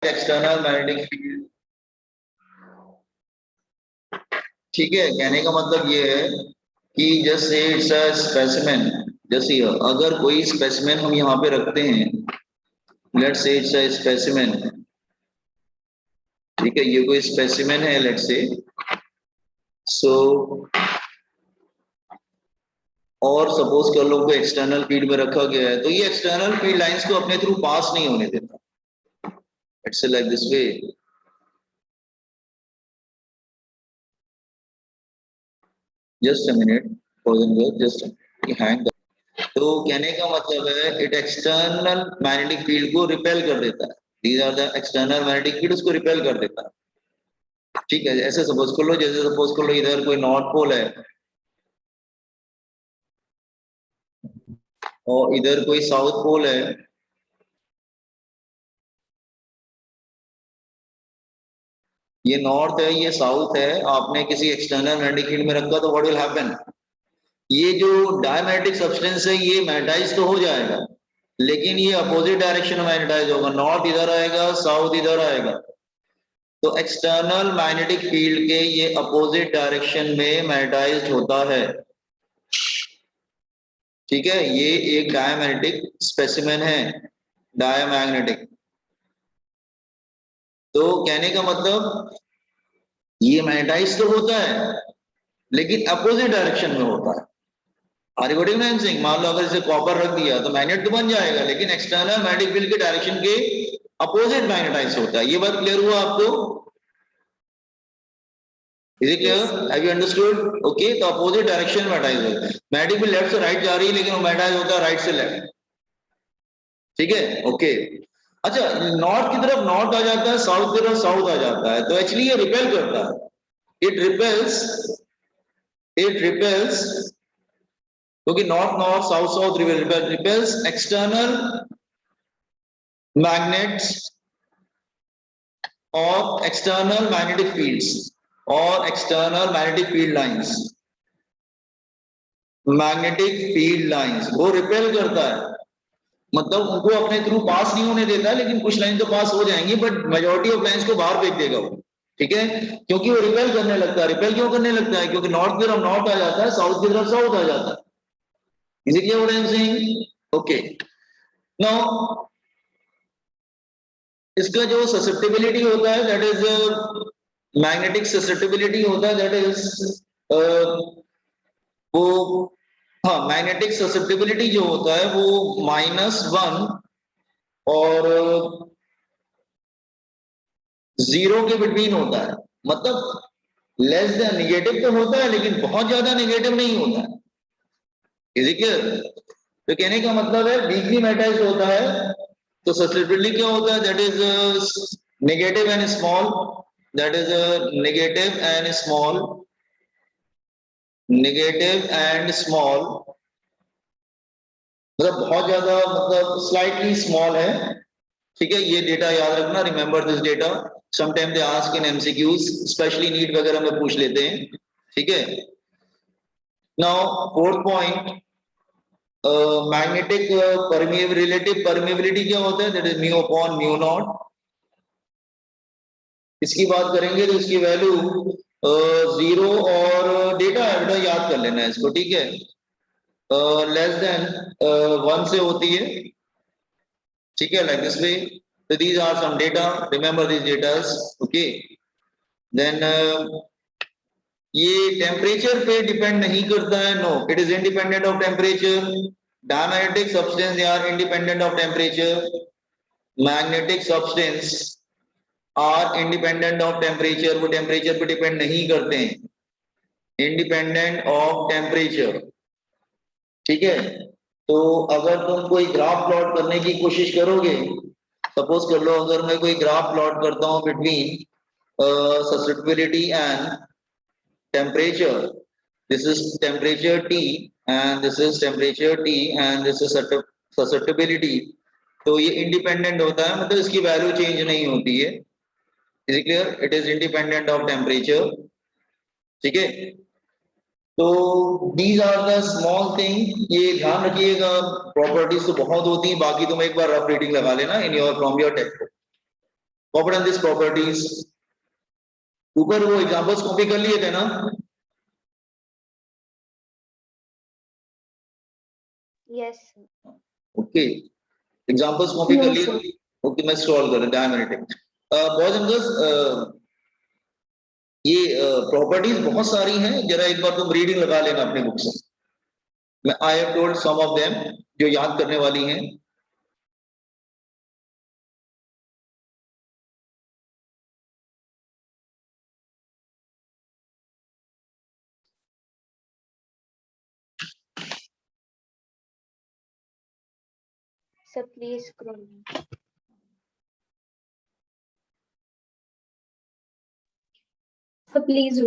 External magnetic field. ठीक है, कहने का मतलब ये है कि जैसे इट्स अ स्पेसिमेन, जैसे अगर कोई स्पेसिमेन हम यहाँ पे रखते हैं, let's say it's a specimen, ठीक है, ये कोई स्पेसिमेन है लेट्स से, सो और सपोज कर लो कोई एक्सटर्नल फील्ड में रखा गया है, तो ये एक्सटर्नल फील्ड लाइंस को अपने थ्रू पास नहीं होने देता। It's like this way. Just a minute, just hang. तो कहने का मतलब है इट एक्सटर्नल मैग्नेटिक फील्ड को रिपेल कर देता है। These are the external magnetic field, उसको रिपेल कर देता है। ठीक है, ऐसे सपोज कर लो, जैसे सपोज कर लो इधर कोई नॉर्थ पोल है और इधर कोई साउथ पोल है, ये नॉर्थ है ये साउथ है, आपने किसी एक्सटर्नल मैग्नेटिक फील्ड में रखा तो व्हाट विल हैपन, ये जो डायमैग्नेटिक सब्सटेंस है ये मैग्नेटाइज तो हो जाएगा, लेकिन ये अपोजिट डायरेक्शन में मैग्नेटाइज होगा, नॉर्थ इधर आएगा साउथ इधर आएगा। तो एक्सटर्नल मैग्नेटिक फील्ड के ये अपोजिट डायरेक्शन में मैग्नेटाइज होता है। ठीक है, ये एक डायमैग्नेटिक स्पेसिमेन है, डायमैग्नेटिक। तो कहने का मतलब ये मैग्नेटाइज तो होता है लेकिन अपोजिट डायरेक्शन में होता है। आर सिंह, मान लो अगर इसे कॉपर रख दिया तो मैग्नेट तो बन जाएगा, लेकिन एक्सटर्नल मैग्नेटिक फील्ड के डायरेक्शन के अपोजिट मैग्नेटाइज होता है। ये बात क्लियर हुआ आपको? Is it clear? Have you understood? Okay, तो अपोजिट डायरेक्शन में मैग्नेटाइज होता है। मैग्नेटिक फील्ड लेफ्ट से राइट जा रही है लेकिन वो मैग्नेटाइज होता है राइट से लेफ्ट। ठीक है, ओके। अच्छा, नॉर्थ की तरफ नॉर्थ आ जाता है, साउथ की तरफ साउथ आ जाता है, तो एक्चुअली ये रिपेल करता है। इट रिपेल्स क्योंकि north north south south repels external magnets और एक्सटर्नल मैग्नेटिक फील्ड्स और external magnetic field lines, magnetic field lines वो रिपेल करता है, मतलब उनको अपने थ्रू पास नहीं होने देता, लेकिन कुछ लाइन तो पास हो जाएंगी बट मेजॉरिटी ऑफ लाइंस को बाहर फेंक देगा वो। ठीक है, क्योंकि वो रिपेल करने लगता है। रिपेल क्यों करने लगता है? क्योंकि नॉर्थ की तरफ नॉर्थ आ जाता है, साउथ की तरफ साउथ आ जाता है। Is it clear what I am saying? Okay, now इसका जो ससेप्टिबिलिटी होता है दैट इज मैग्नेटिक ससेप्टिबिलिटी होता है, दैट इज वो, हाँ, मैग्नेटिक ससेप्टिबिलिटी जो होता है वो -1 और 0 के बिटवीन होता है, मतलब लेस देन, निगेटिव तो होता है लेकिन बहुत ज्यादा निगेटिव नहीं होता है। Is it clear? तो कहने का मतलब है वीकली मैग्नेटाइज्ड होता है, तो ससेप्टिबिलिटी क्या होता है? That is negative and small, that is negative and small, negative and small, मतलब बहुत ज्यादा, मतलब स्लाइटली स्मॉल है। ठीक है, ये डेटा याद रखना, remember this data, sometime they ask in MCQs, specially NEET वगैरह में पूछ लेते हैं। ठीक है, now fourth point, magnetic relative permeability क्या होता है? That is mu upon mu naught. इसकी बात करेंगे तो इसकी वैल्यू 0 और डेटा है बेटा, याद कर लेना है इसको। ठीक है, लेस देन 1 से होती है। ठीक है, like this way. So these are some data, remember these datas. Okay, then ये टेम्परेचर पे डिपेंड नहीं करता है, no, it is independent of temperature. Diamagnetic substance they are independent of temperature, magnetic substance are independent of temperature, वो temperature पे depend नहीं करते हैं, इंडिपेंडेंट ऑफ टेम्परेचर। ठीक है, तो अगर तुम कोई ग्राफ प्लॉट करने की कोशिश करोगे, सपोज कर लो अगर मैं कोई ग्राफ प्लॉट करता हूं between susceptibility and temperature, this is temperature T and this is temperature T and this is susceptibility, तो ये इंडिपेंडेंट होता है, मतलब इसकी वैल्यू चेंज नहीं होती है। Is clear? It is independent of temperature. ठीक है, तो these are the small thing, ये ध्यान रखिएगा। प्रॉपर्टीज तो बहुत होती हैं, बाकी तुम एक बार रफ रीडिंग लगा लेना in your from your text book. Copy this properties. ऊपर वो एग्जांपल्स कॉपी कर लिए थे ना? यस ओके, एग्जांपल्स कॉपी कर लिए? ओके, मैं स्क्रॉल कर रहा हूं। डायमैग्नेटिक बॉयज एंड गर्ल्स, ये प्रॉपर्टीज बहुत सारी हैं, जरा एक बार तुम रीडिंग लगा लेना अपने बुक से। मैं I have told some of them, जो याद करने वाली हैं। Sir please scroll. Sir please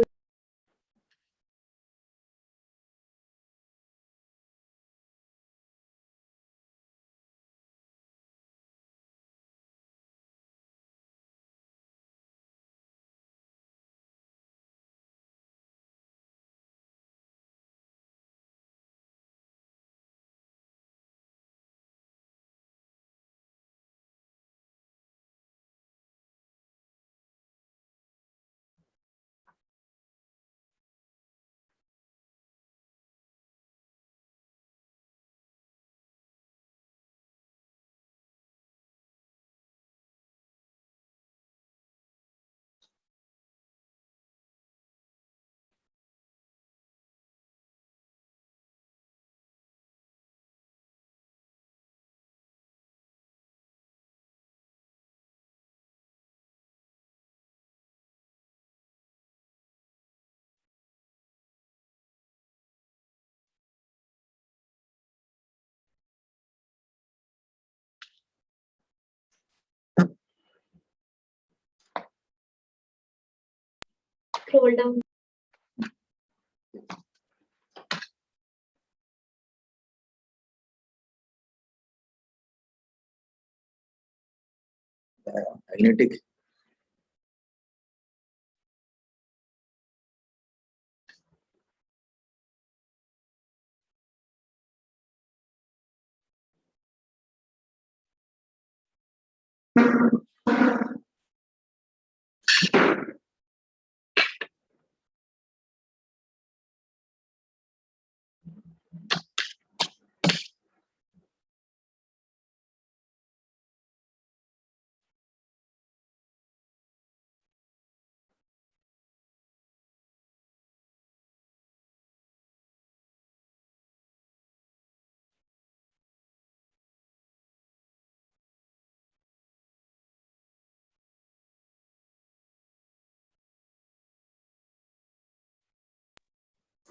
scroll down. Magnetic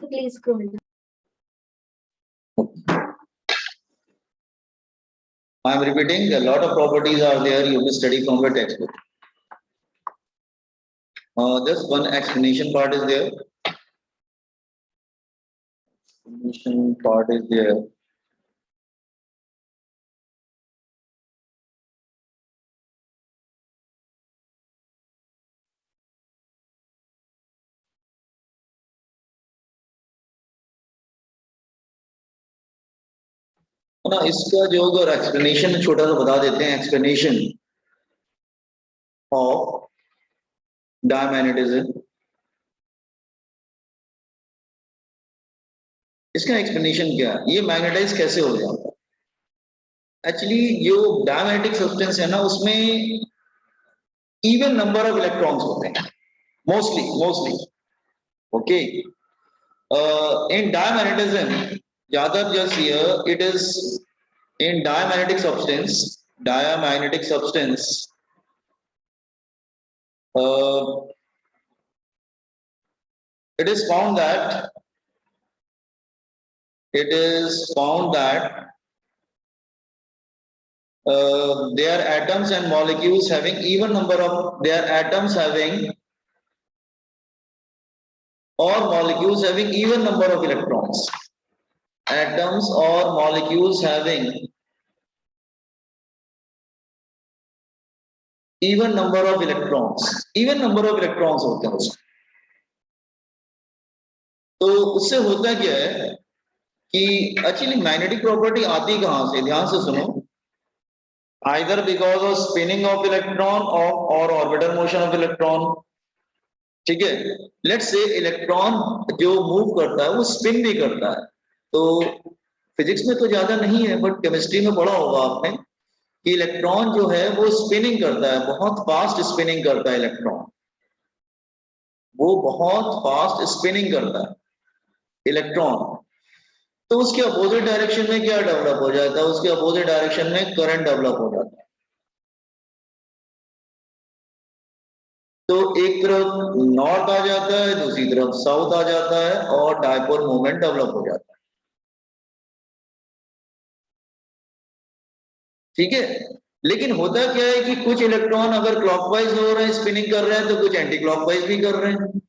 please scroll down. I am repeating, a lot of properties are there, you will study from the textbook. Just one explanation part is there. Explanation part is there. ना इसका जो अगर explanation छोटा सा बता देते हैं, explanation of diamagnetism. इसका एक्सप्लेनेशन क्या है, ये मैग्नेटाइज कैसे हो जाता है? एक्चुअली जो डायमैग्नेटिक सब्सटेंस है ना, उसमें इवन नंबर ऑफ इलेक्ट्रॉन्स होते हैं, mostly okay. In diamagnetism, Yadav just here, it is in diamagnetic substance, it is found that there are atoms and molecules having even number of, or molecules having even number of electrons. Atoms or molecules having even number of electrons होते हैं उसमें। तो उससे होता क्या है कि actually magnetic property आती कहां से, ध्यान से सुनो। either because of spinning of electron or orbital motion of electron. ठीक है, लेट्स से इलेक्ट्रॉन जो मूव करता है वो स्पिन भी करता है। तो फिजिक्स में तो ज्यादा नहीं है, बट केमिस्ट्री में पढ़ा होगा आपने कि इलेक्ट्रॉन जो है वो स्पिनिंग करता है, बहुत फास्ट स्पिनिंग करता है इलेक्ट्रॉन, वो बहुत फास्ट स्पिनिंग करता है इलेक्ट्रॉन। तो उसके अपोजिट डायरेक्शन में क्या डेवलप हो जाता है, उसके अपोजिट डायरेक्शन में करंट डेवलप हो जाता है। तो एक तरफ नॉर्थ आ जाता है, दूसरी तरफ साउथ आ जाता है और डायपोल मोमेंट डेवलप हो जाता है। ठीक है, लेकिन होता क्या है कि कुछ इलेक्ट्रॉन अगर क्लॉकवाइज हो रहे हैं, स्पिनिंग कर रहे हैं, तो कुछ एंटी क्लॉकवाइज भी कर रहे हैं।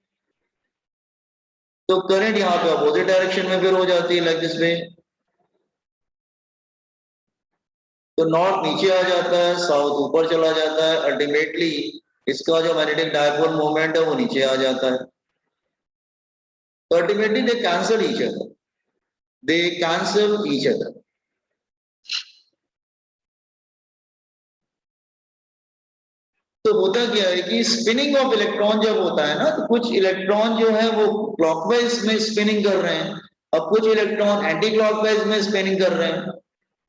तो करंट यहाँ पे अपोजिट डायरेक्शन में फिर हो जाती है, लाइक दिस वे। तो नॉर्थ नीचे आ जाता है, साउथ ऊपर चला जाता है, अल्टीमेटली इसका जो मैग्नेटिक डायपोल मोमेंट है वो नीचे आ जाता है। तो अल्टीमेटली दे कैंसल ईच अदर, दे कैंसल ईच अदर। तो होता क्या है कि स्पिनिंग ऑफ इलेक्ट्रॉन जब होता है ना, तो कुछ इलेक्ट्रॉन जो है वो क्लॉकवाइज में स्पिनिंग कर रहे हैं, अब कुछ इलेक्ट्रॉन एंटी क्लॉकवाइज में स्पिनिंग कर रहे हैं।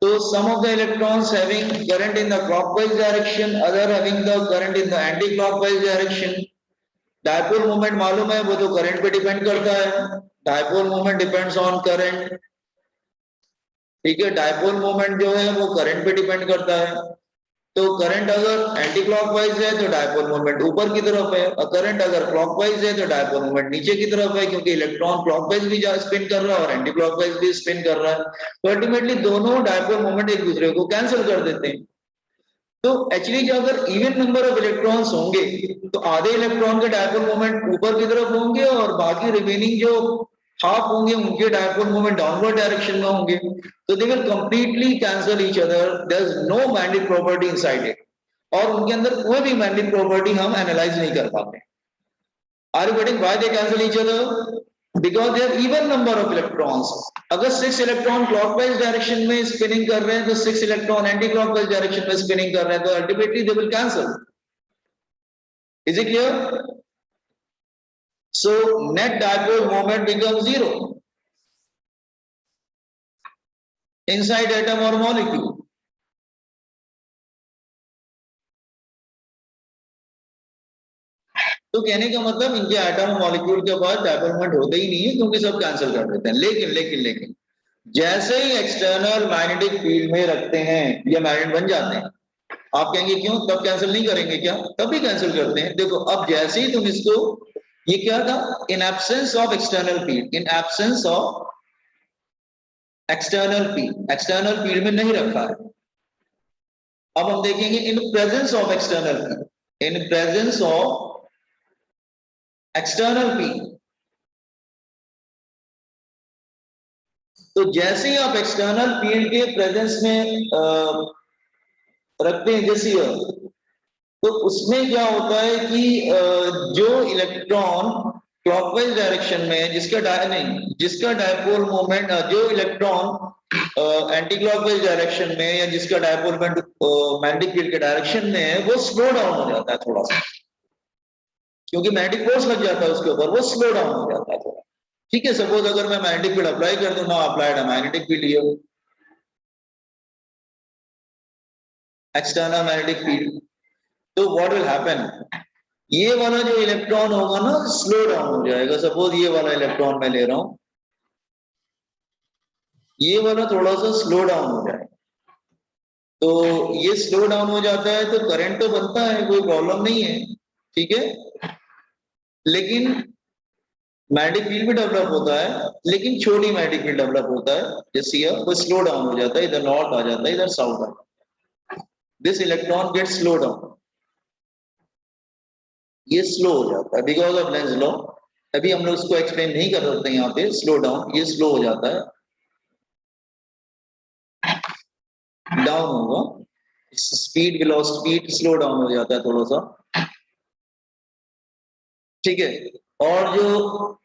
तो some of the electrons having current in the clockwise direction, other having the current in the anti-clockwise direction. Dipole moment मालूम है, वो तो करंट पे डिपेंड करता है। Dipole moment depends on current. ठीक है, डायपोल मोमेंट जो है वो करंट पे डिपेंड करता है। तो करंट अगर एंटी क्लॉकवाइज है तो डायपोल मोमेंट ऊपर की तरफ है, और करंट अगर क्लॉकवाइज है तो डायपोल मोमेंट नीचे की तरफ है, क्योंकि इलेक्ट्रॉन क्लॉकवाइज भी स्पिन कर रहा है और एंटी क्लॉकवाइज भी स्पिन कर रहा है। तो अल्टीमेटली दोनों डायपोल मोमेंट एक दूसरे को कैंसिल कर देते हैं। तो एक्चुअली जो अगर इवन नंबर ऑफ इलेक्ट्रॉन्स होंगे तो आधे इलेक्ट्रॉन के डायपोल मोमेंट ऊपर की तरफ होंगे और बाकी रिमेनिंग जो हाफ होंगे उनके डायपोल मोमेंट डाउनवर्ड डायरेक्शन में होंगे। तो they will completely cancel each other, there is no magnetic property inside it, और उनके अंदर कोई भी मैग्नेटिक प्रॉपर्टी हम एनालाइज नहीं कर पाते। Are you getting why they cancel each other? Because there even number of electrons. अगर 6 इलेक्ट्रॉन क्लॉकवाइज डायरेक्शन में स्पिनिंग कर रहे हैं तो 6 इलेक्ट्रॉन एंटी क्लॉकवाइज डायरेक्शन में स्पिनिंग कर रहे हैं, तो ultimately they will cancel. Is it clear? So net dipole moment becomes zero inside atom or molecule. तो कहने का मतलब इनके एटम मॉलिक्यूल के पास डायपोल मोमेंट होते ही नहीं है, क्योंकि सब कैंसिल कर देते हैं। लेकिन जैसे ही एक्सटर्नल मैग्नेटिक फील्ड में रखते हैं ये मैग्नेट बन जाते हैं। आप कहेंगे क्यों, तब कैंसिल नहीं करेंगे क्या? तब भी कैंसिल करते हैं। देखो अब जैसे ही तुम इसको, ये क्या था, in absence of external field, in absence of external field में नहीं रखा है। अब हम देखेंगे in presence of external field, in presence of external field. तो जैसे ही आप एक्सटर्नल फील्ड के प्रेजेंस में रखते हैं जैसे, तो उसमें क्या होता है कि जो इलेक्ट्रॉन क्लॉकवाइज डायरेक्शन में जिसका डायपोल मोमेंट, जो इलेक्ट्रॉन एंटी क्लॉकवाइज डायरेक्शन में या जिसका डायपोल मोमेंट मैग्नेटिक फील्ड के डायरेक्शन में है, वो स्लो डाउन हो जाता है थोड़ा सा, क्योंकि मैग्नेटिक फोर्स लग जाता है उसके ऊपर, वो स्लो डाउन हो जाता है थोड़ा। ठीक है, सपोज अगर मैं मैग्नेटिक फील्ड अप्लाई कर दूं, ना अप्लाइड है magnetic field here, external magnetic field. तो व्हाट विल हैपन, ये वाला जो इलेक्ट्रॉन होगा ना स्लो डाउन हो जाएगा। सपोज ये वाला इलेक्ट्रॉन मैं ले रहा हूं, ये वाला थोड़ा सा स्लो डाउन हो जाएगा। तो ये स्लो डाउन हो जाता है तो करंट तो बनता है, कोई प्रॉब्लम नहीं है। ठीक है, लेकिन मैग्नेटिक फील्ड भी डेवलप होता है, लेकिन छोटी मैग्नेटिक फील्ड डेवलप होता है। जैसे ये वो स्लो डाउन हो जाता है, इधर नॉर्थ आ जाता है, इधर साउथ आ जाता है। This electron get slow down, ये स्लो हो जाता है बिकॉज ऑफ लेंज लॉ। अभी हम लोग इसको एक्सप्लेन नहीं कर सकते यहाँ पे। स्लो डाउन, ये स्लो हो जाता है, डाउन होगा, स्पीड स्लो डाउन हो जाता है थोड़ा सा। ठीक है, और जो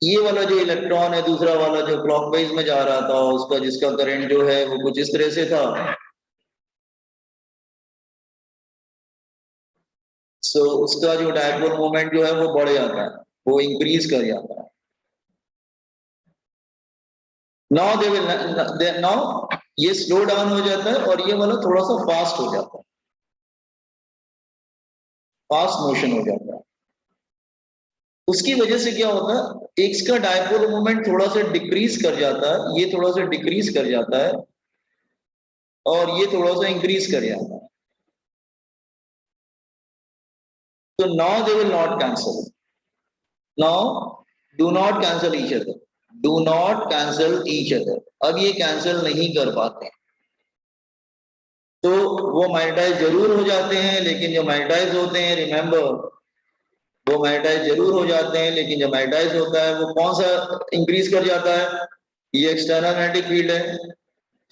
ये वाला जो इलेक्ट्रॉन है, दूसरा वाला जो क्लॉकवाइज में जा रहा था, उसका जिसका करंट जो है वो कुछ इस तरह से था, सो उसका जो डायपोल मोमेंट जो है वो बढ़ जाता है, वो इंक्रीज कर जाता है। नाउ दे विल नाउ ये स्लो डाउन हो जाता है और ये वाला थोड़ा सा फास्ट हो जाता है, फास्ट मोशन हो जाता है। उसकी वजह से क्या होता है, एक इसका डायपोल मोमेंट थोड़ा सा डिक्रीज कर जाता है, ये थोड़ा सा डिक्रीज कर जाता है और ये थोड़ा सा इंक्रीज कर जाता है। तो now they will not cancel. Now do not cancel each other, do not cancel each other. अब ये कैंसल नहीं कर पाते, तो वो मैग्नेटाइज जरूर हो जाते हैं, लेकिन जो मैग्नेटाइज होते हैं, रिमेंबर, वो मैग्नेटाइज जरूर हो जाते हैं, लेकिन जो मैग्नेटाइज होता है वो कौन सा इंक्रीज कर जाता है, ये एक्सटर्नल मैग्नेटिक फील्ड है,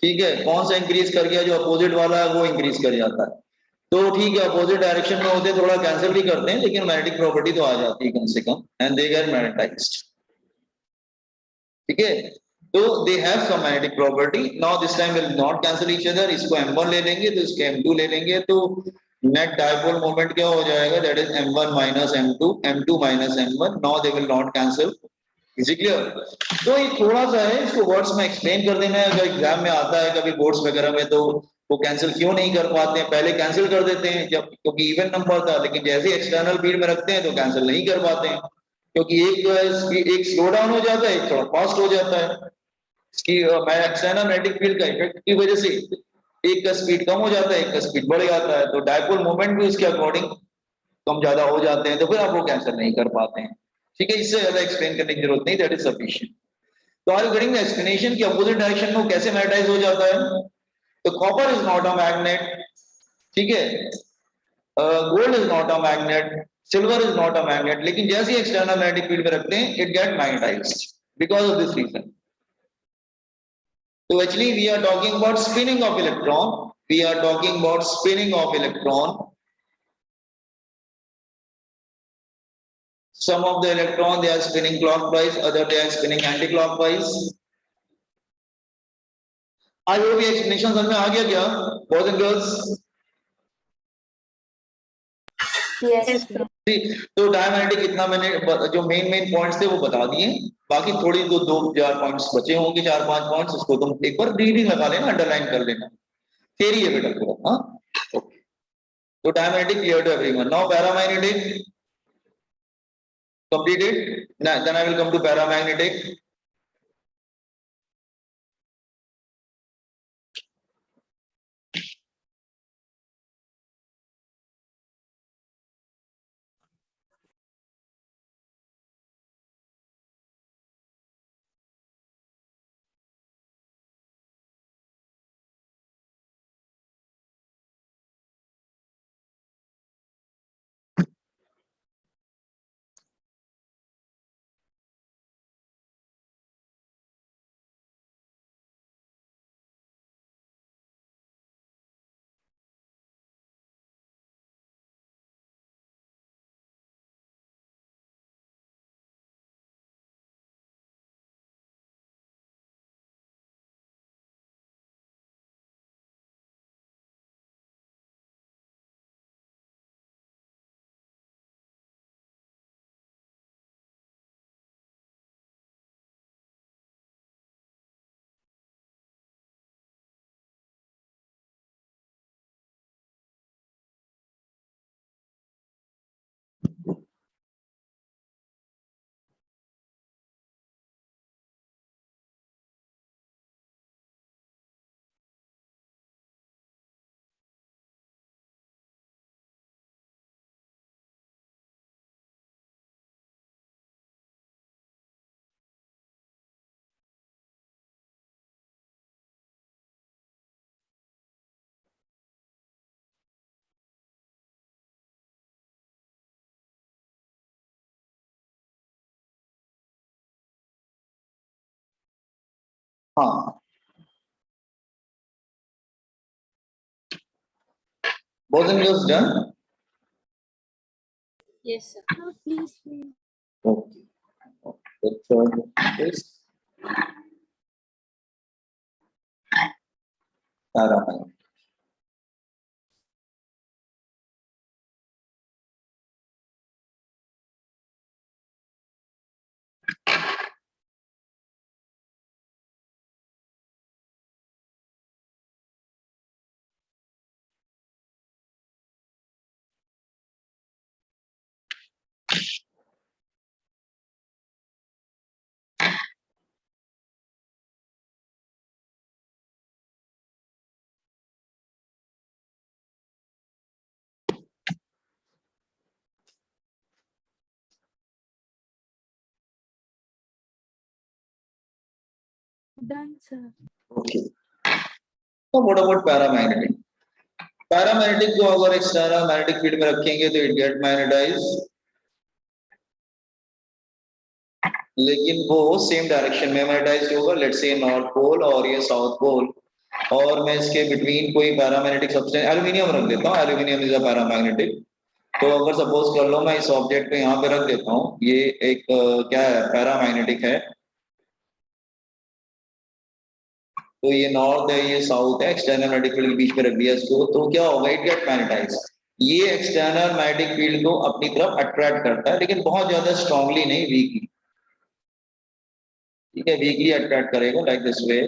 ठीक है। कौन सा इंक्रीज कर गया, जो अपोजिट वाला है वो इंक्रीज कर जाता है। तो ठीक है, अपोजिट डायरेक्शन में होते थोड़ा कैंसिल भी करते हैं, लेकिन मैग्नेटिक प्रॉपर्टी तो आ जाती है कम से कम, एंड दे गेट मैग्नेटाइज्ड, ठीक है। तो they have some magnetic property. Now this time will not cancel each other, इसको m1 ले लेंगे तो इसको m2 ले लेंगे, तो नेट डायपोल मोमेंट क्या हो जाएगा, that is m1 minus m2, m2 minus m1। Now they will not cancel. Is it clear? तो ये थोड़ा सा है, इसको वर्ड्स में एक्सप्लेन कर देना है, अगर एग्जाम में आता है कभी बोर्ड्स वगैरह में, तो वो कैंसिल क्यों नहीं कर पाते हैं, पहले कैंसिल कर देते हैं जब, क्योंकि इवन नंबर था, लेकिन जैसे एक्सटर्नल फील्ड में रखते हैं तो कैंसिल नहीं कर पाते हैं, क्योंकि एक जो है एक स्लो डाउन हो जाता है, एक थोड़ा फास्ट हो जाता है। इसकी एक्सटर्नल मैग्नेटिक फील्ड का इफेक्ट की वजह से एक का स्पीड कम हो जाता है, एक का स्पीड बढ़ जाता है, तो डायपोल मोमेंट भी उसके अकॉर्डिंग कम ज्यादा हो जाते हैं, तो फिर आप वो कैंसिल नहीं कर पाते हैं, ठीक है। इससे ज्यादा एक्सप्लेन करने की जरूरत नहीं, दैट इज सफिशिएंट। तो are you getting the explanation कि अपोजिट डायरेक्शन में वो कैसे मैग्नेटाइज हो जाता है। तो copper is not a magnet, ठीक है, gold is not a magnet, silver is not a magnet, लेकिन जैसे ही एक्सटर्नल मैग्नेटिक फील्ड में रखते हैं it get magnetised because of this reason. So actually we are talking about spinning of electron. We are talking about spinning of electron. Some of the electron they are spinning clockwise, other they are spinning anti-clockwise. I hope ये explanation समझ में आ गया क्या, boys and girls? Yes, Yes, sir. sir. तो diamagnetic कितना मैंने जो main points थे वो बता दिए, बाकी थोड़ी दो चार पॉइंट्स बचे होंगे, चार पांच पॉइंट्स, उसको तुम एक बार रीडिंग लगा लेना, अंडरलाइन कर लेना, थ्योरी है बेटा पूरा, हाँ। तो diamagnetic clear to everyone. Now paramagnetic completed. Then I will come to paramagnetic. हाँ, both and girls done. Yes, sir. Please. Okay. The third is paramagnetic. Done, sir. Okay, तो व्हाट अबाउट पैरामैग्नेटिक? पैरामैग्नेटिक को अगर external magnetic field में रखेंगे तो it get magnetise, लेकिन वो same direction में मैग्नेटाइज होगा, लेट्स से नॉर्थ पोल और ये साउथ पोल, और मैं इसके बिटवीन कोई पैरामैग्नेटिक सब्सटेंस एल्यूमिनियम रख देता हूँ, एल्यूमिनियम इज अ पैरामैग्नेटिक। तो अगर सपोज कर लो मैं इस ऑब्जेक्ट को यहाँ पे रख देता हूँ, ये एक क्या है, पैरामैग्नेटिक है, तो ये नॉर्थ है, ये साउथ है, एक्सटर्नल मैग्नेटिक फील्ड के बीच में रख दिया इसको, तो क्या होगा, इट गेट मैग्नेटाइज। ये एक्सटर्नल मैग्नेटिक फील्ड को अपनी तरफ अट्रैक्ट करता है, लेकिन बहुत ज्यादा स्ट्रांगली नहीं, वीकली, ठीक है, वीकली अट्रैक्ट करेगा like this way,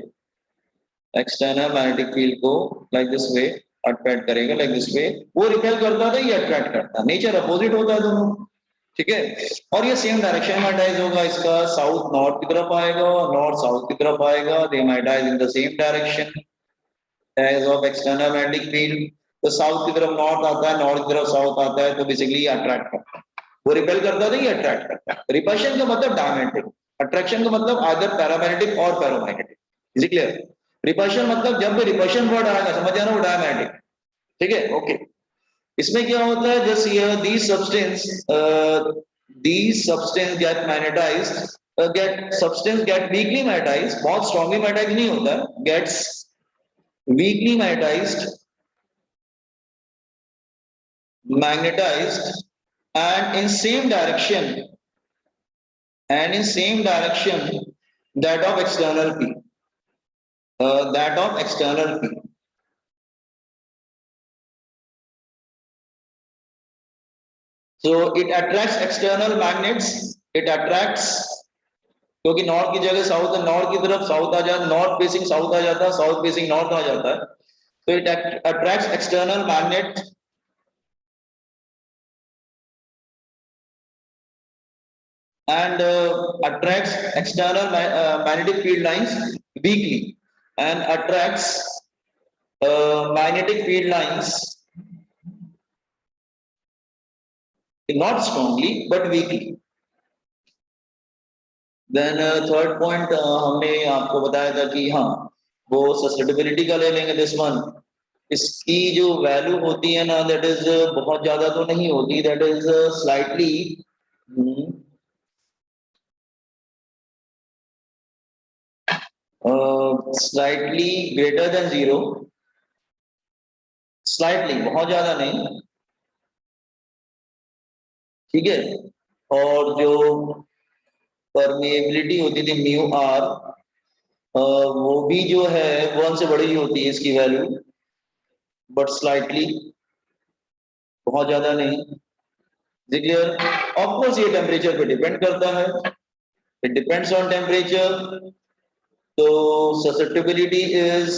external magnetic field को लाइक दिस वे अट्रैक्ट करेगा, लाइक दिस वे, वो रिपेल करता था, ये अट्रैक्ट करता, नेचर अपोजिट होता है दोनों, ठीक है। और ये सेम डायरेक्शन में मैग्नेटाइज होगा, इसका साउथ नॉर्थ की तरफ आएगा और नॉर्थ साउथ की तरफ आएगा, they magnetize in the same direction as of external magnetic field. तो साउथ की तरफ नॉर्थ आता है, नॉर्थ की तरफ साउथ आता है, तो बेसिकली अट्रैक्ट करता है, वो रिपेल करता था, ये अट्रैक्ट करता है। रिपल्शन का मतलब डायमैग्नेटिक, अट्रैक्शन का मतलब आइदर पैरामैग्नेटिक और paramagnetic, is it clear? Repulsion मतलब जब भी रिपल्शन वर्ड आएगा समझ जाना वो डायमैग्नेटिक, ठीक है, ओके। इसमें क्या होता है, just here these substance get magnetized, get substance get weakly magnetized, बहुत strongly magnetized नहीं होता है, gets weakly magnetized and in same direction that of external P, that of external P. So it attracts external magnets, it attracts, क्योंकि north की जगह south है, north की तरफ साउथ आ जाता है, नॉर्थ फेसिंग साउथ आ जाता है, साउथ फेसिंग नॉर्थ आ जाता है, तो it attracts external magnet and attracts external magnetic field lines weakly and attracts magnetic field lines not strongly but weakly. Then third point हमने आपको बताया था कि हाँ वो सस्टेनेबिलिटी का ले लेंगे दिस वन, इसकी जो वैल्यू होती है ना दैट इज बहुत ज्यादा तो नहीं होती, that is slightly slightly greater than zero, slightly बहुत ज्यादा नहीं, ठीक है। और जो परमेबिलिटी होती थी म्यू आर, वो भी जो है 1 से बड़ी होती है इसकी वैल्यू, बट स्लाइटली बहुत ज्यादा नहीं, क्लियर। ऑफ कोर्स ये टेम्परेचर पे डिपेंड करता है, इट डिपेंड्स ऑन टेम्परेचर, तो susceptibility is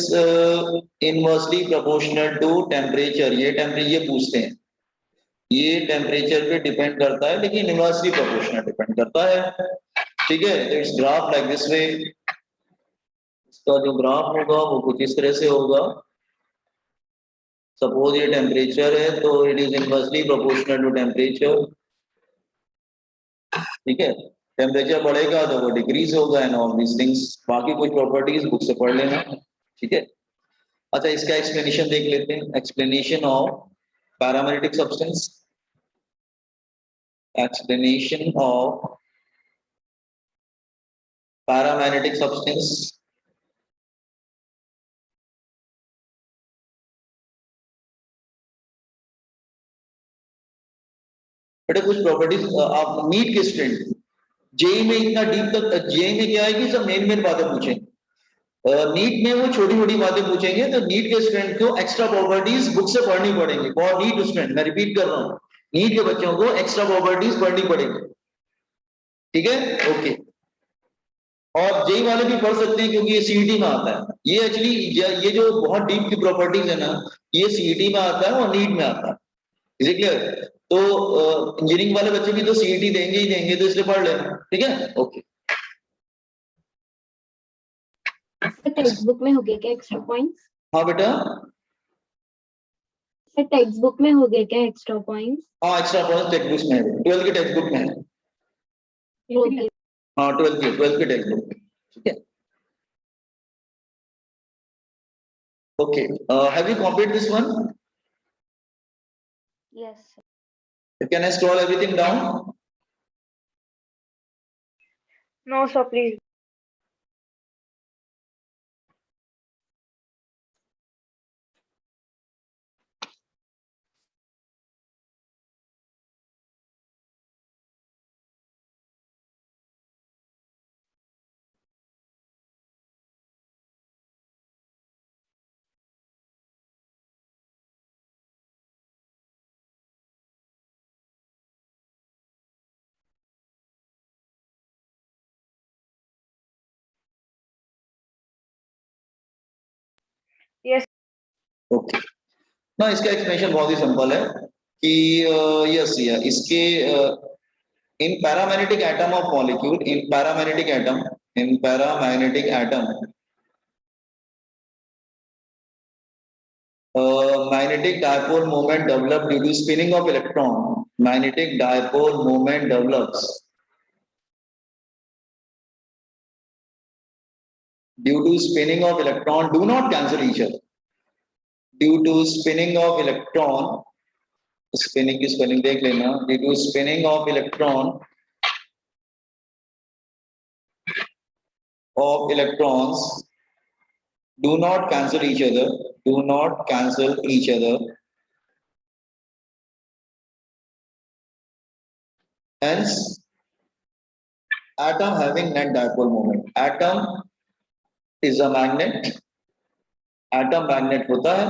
inversely proportional to temperature, ये टेम्परेचर पूछते हैं, ये टेम्परेचर पे डिपेंड करता है, लेकिन इनवर्सली प्रोपोर्शनल डिपेंड करता है, ठीक है। तो इट्स ग्राफ लाइक दिस वे, इसका जो ग्राफ होगा वो कुछ इस तरह से होगा, सपोज ये टेम्परेचर है तो it is inversely proportional to temperature, ठीक है। टेम्परेचर बढ़ेगा तो वो डिक्रीज होगा एंड ऑल दीस थिंग्स, बाकी कुछ प्रॉपर्टीज बुक से पढ़ लेना, ठीक है। अच्छा इसका एक्सप्लेनेशन देख लेते हैं, explanation of paramagnetic substance, explanation of paramagnetic substance। बेटा कुछ प्रॉपर्टीज आप नीट के स्टूडेंट, जेई में इतना डीप तक, जेई में क्या है कि सब मेन बातें पूछेंगे, नीट में वो छोटी छोटी बातें पूछेंगे, तो नीट के स्टूडेंट को एक्स्ट्रा प्रॉपर्टीज बुक से पढ़नी पड़ेंगी, फॉर नीट स्टूडेंट, मैं रिपीट कर रहा हूँ, नीट के बच्चों को एक्स्ट्रा प्रॉपर्टीज पढ़नी पड़ेगी, ठीक है, ओके। और जेई वाले भी पढ़ सकते हैं क्योंकि ये सीईटी में आता है, ये एक्चुअली ये जो बहुत डीप की प्रॉपर्टीज है ना, ये सीईटी में आता है और नीट में आता है, इज इट क्लियर? तो इंजीनियरिंग वाले बच्चे भी तो सीईटी देंगे ही देंगे, तो इसलिए पढ़ लेना, ठीक है, ओके। टेक्स्ट बुक में हो गया क्या एक्स्ट्रा पॉइंट्स? हाँ बेटा, सर टेक्स्ट बुक में हो गया क्या एक्स्ट्रा पॉइंट्स? हाँ एक्स्ट्रा पॉइंट्स टेक्स्ट बुक में है, 12th की टेक्स्ट बुक में है, ओके। हाँ 12th की टेक्स्ट बुक में, ठीक है। Okay, have you copied this one? Yes, sir. Can I scroll everything down? No, sir, please. Yes, okay ना, इसका एक्सप्लेनेशन बहुत ही सिंपल है कि यस या इसके in paramagnetic atom of molecule, in paramagnetic atom magnetic dipole moment developed due to spinning of electron. Magnetic dipole moment develops due to spinning of electron. Do not cancel each other. Due to spinning of electron, spinning की spelling देख लेना. Due to spinning of electrons, do not cancel each other. Do not cancel each other. Hence, atom having net dipole moment. Atom is a magnet. Atom magnet होता है.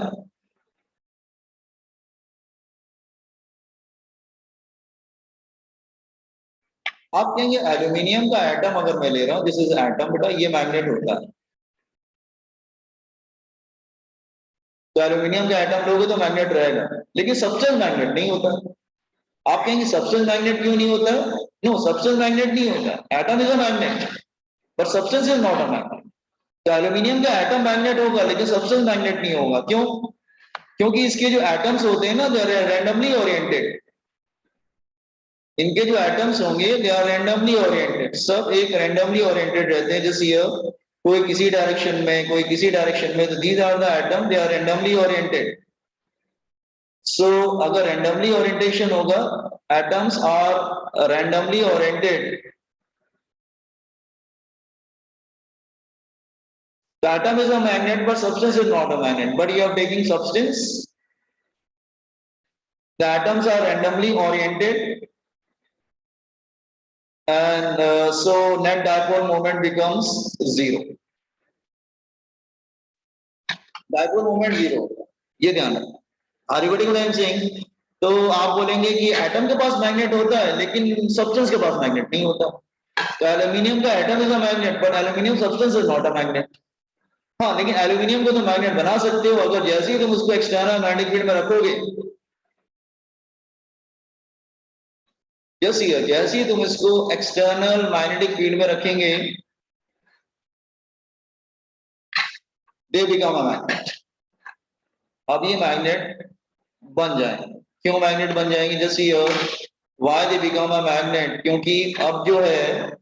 आप कहेंगे aluminium का atom अगर मैं ले रहा हूं, दिस इज एटम, बेटा ये मैग्नेट होता है. तो एल्यूमिनियम का एटम लोगे तो मैग्नेट रहेगा, लेकिन सब्सटेंस मैग्नेट नहीं होता. आप कहेंगे सब्सटेंस मैग्नेट क्यों नहीं होता? नो, सब्सटेंस मैग्नेट नहीं होता. Atom is a magnet but substance is not a magnet. तो एल्यूमिनियम का एटम मैग्नेट होगा लेकिन सब्सटेंस मैग्नेट नहीं होगा. क्यों? क्योंकि इसके जो एटम्स होते हैं ना, दे आर रैंडमली ओरिएंटेड. इनके जो एटम्स होंगे दे आर रैंडमली ओरिएंटेड. सब एक रैंडमली ओरिएंटेड रहते हैं. जैसे ये कोई किसी डायरेक्शन में, कोई किसी डायरेक्शन में, तो these are the atom, they are randomly oriented. So अगर रैंडमली ओरिएंटेशन होगा, atoms are randomly oriented. The atom is a magnet but substance is not a magnet. But you are taking substance. The atoms are randomly oriented. And so net dipole moment becomes zero. Dipole moment zero. ये ध्यान रखना. Are you getting what I am saying? तो आप बोलेंगे कि atom के पास magnet होता है लेकिन सब्सटेंस के पास मैग्नेट नहीं होता. तो एल्यूमिनियम का atom is a magnet but aluminium substance is not a magnet. हाँ, लेकिन एल्यूमिनियम को तो मैग्नेट बना सकते हो अगर जैसे ही तुम उसको एक्सटर्नल मैग्नेटिक फील्ड में रखोगे. जैसे ही तुम इसको एक्सटर्नल मैग्नेटिक फील्ड में रखेंगे, दे बिकम अ मैग्नेट. अब ये मैग्नेट बन जाएंगे. क्यों मैग्नेट बन जाएंगे? जैसे why they become a magnet? क्योंकि अब जो है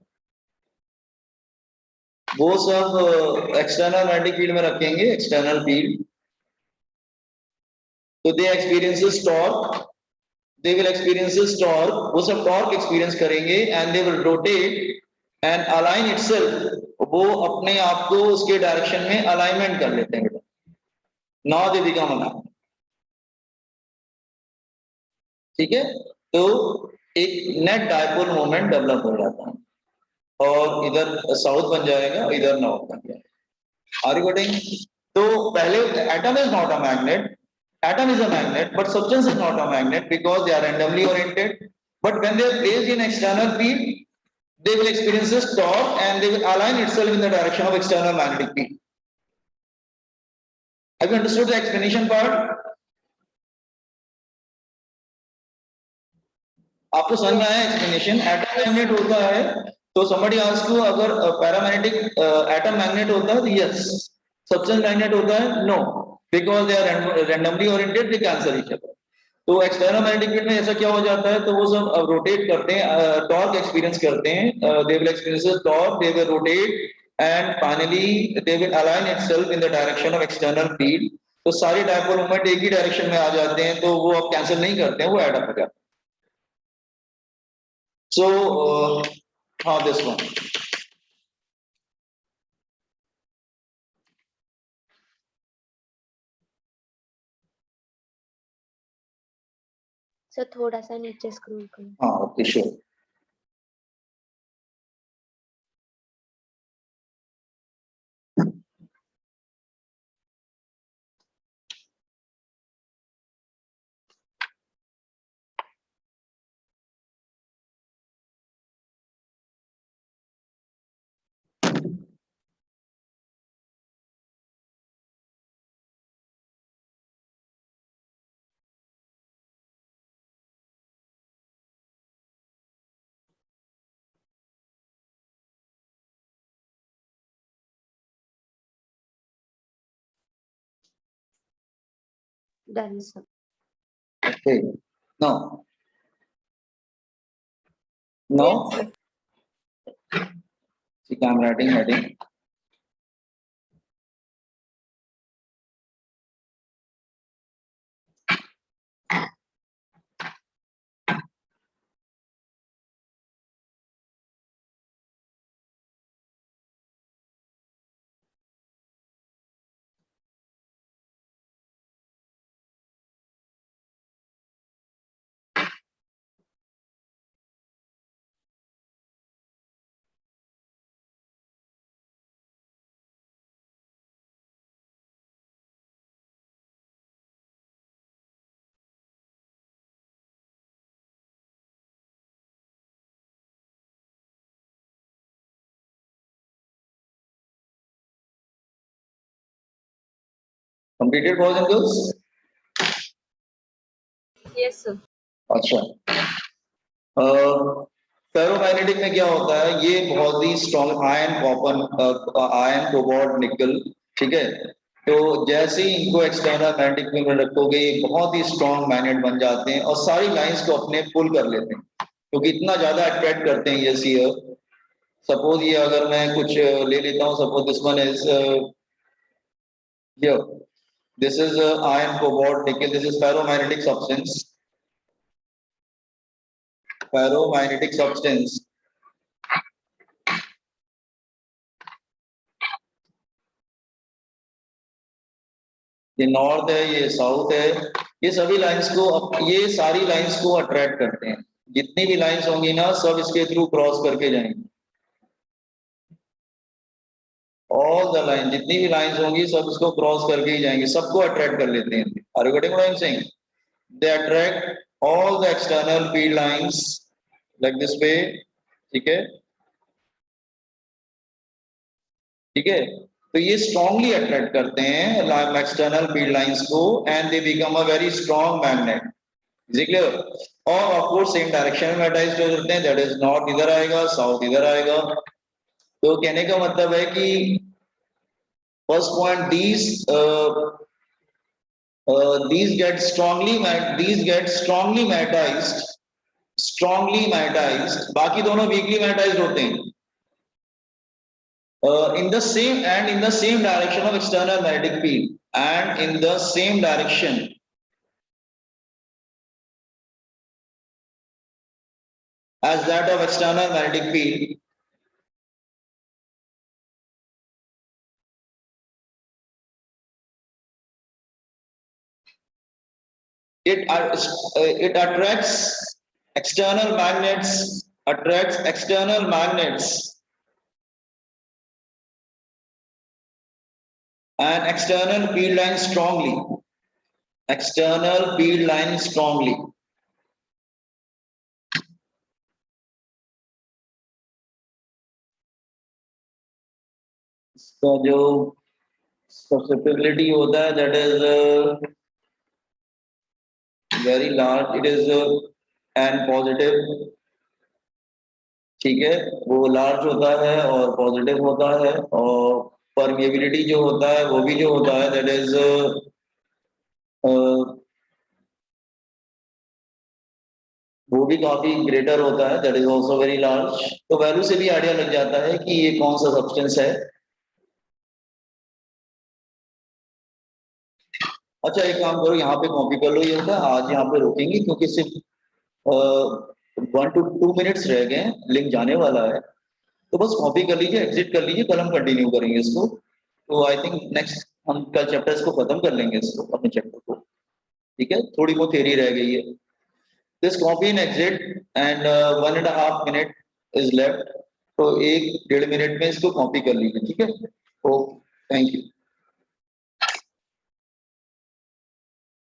वो सब एक्सटर्नल मैग्नेटिक फील्ड में रखेंगे, एक्सटर्नल फील्ड. तो they experiences torque. They will experiences torque. वो सब टॉर्क एक्सपीरियंस करेंगे and they will rotate and align itself. वो अपने आप को उसके डायरेक्शन में अलाइनमेंट कर लेते हैं. Now they become a magnet. ठीक है, तो एक नेट डायपोल मोमेंट डेवलप हो जाता है और इधर साउथ बन जाएगा, इधर नॉर्थ बन जाएगा. Are you getting? तो पहले atom is not a magnet. Atom is a magnet, but substance is not a magnet because they are randomly oriented. But when they are placed in external field, they will experience this torque and they will align itself in the direction of external magnetic field. Have you understood the explanation part? आपको समझ में आया explanation? Atom magnet होता है तो somebody ask you अगर paramagnetic atom magnet होता है तो यस. सब्सटेंस मैग्नेट होता है no, because they are randomly oriented, they cancel each other. तो एक्सटर्नल मैग्नेटिक फील्ड में ऐसा क्या हो जाता है? तो वो सब रोटेट करते हैं, टॉर्क एक्सपीरियंस करते हैं. They will experience torque, they will rotate and finally they will align itself in the direction of external field. तो सारे डायपोल मोमेंट एक ही डायरेक्शन में आ जाते हैं, तो वो अब कैंसिल नहीं करते हैं, वो ऐड अप हो जाते हैं. So हाँ, this one. सर थोड़ा सा नीचे स्क्रॉल करो. हाँ, okay, sure. Done sir. Okay. Now. Now. Yes, sir. See, I'm writing heading. Completed, boys and girls? Yes, sir. अच्छा. फेरोमैग्नेटिक में क्या होता है, ये बहुत ही strong ion copper ion cobalt nickel, ठीक है. तो जैसे ही इनको एक्सटर्नल मैग्नेटिक फील्ड में रखोगे ये बहुत ही स्ट्रॉन्ग मैग्नेट बन जाते हैं और सारी लाइंस को अपने पुल कर लेते हैं, क्योंकि इतना ज्यादा अट्रैक्ट करते हैं ये सीयर. सपोज ये अगर मैं कुछ ले लेता हूँ, suppose this one is here, this is ion cobalt निकल, this is ferromagnetic substance. Ferromagnetic substance. ये नॉर्थ है, ये साउथ है, ये सभी लाइंस को, ये सारी लाइंस को अट्रैक्ट करते हैं. जितनी भी लाइंस होंगी ना, सब इसके थ्रू क्रॉस करके जाएंगी. ऑल द लाइन, जितनी भी लाइंस होंगी सब इसको क्रॉस करके ही जाएंगे, सबको अट्रैक्ट कर लेते हैं. Are you getting what I am saying? They attract all the external field lines like this way. ठीक है, ठीक है. तो ये स्ट्रांगली अट्रैक्ट करते हैं एक्सटर्नल फील्ड लाइंस को and they become a very strong magnet. Is it clear? और ऑफ कोर्स सेम डायरेक्शन में मैग्नेटाइज्ड हो जाते हैं, दैट इज नॉर्थ इधर आएगा, साउथ इधर आएगा. तो कहने का मतलब है कि first point, these get strongly magnetized, बाकी दोनों weakly magnetized होते हैं. In the same direction of external magnetic field, and in the same direction as that of external magnetic field. It attracts external magnets, and external field lines strongly. इसका जो susceptibility होता है, that is very large. It is and positive. ठीक है, वो large होता है और पॉजिटिव होता है. और परमिएबिलिटी जो होता है वो भी जो होता है, दैट इज वो भी काफी ग्रेटर होता है, that is also very large. तो वैल्यू से भी आइडिया लग जाता है कि ये कौन सा सब्सटेंस है। अच्छा एक काम करो, यहाँ पे कॉपी कर लो, ये होता है आज यहाँ पे रोकेंगे क्योंकि सिर्फ 1 to 2 मिनट्स रह गए हैं, लिंक जाने वाला है। तो बस कॉपी कर लीजिए, एग्जिट कर लीजिए, कल हम कंटिन्यू करेंगे इसको। तो आई थिंक नेक्स्ट हम कल चैप्टर्स को खत्म कर लेंगे इसको, अपने चैप्टर को। ठीक है, थोड़ी बहुत थ्योरी रह गई है। This copy and exit and 1.5 minute is left. तो 1 डेढ़ मिनट में इसको कॉपी कर लीजिए, ठीक है। Okay, thank you.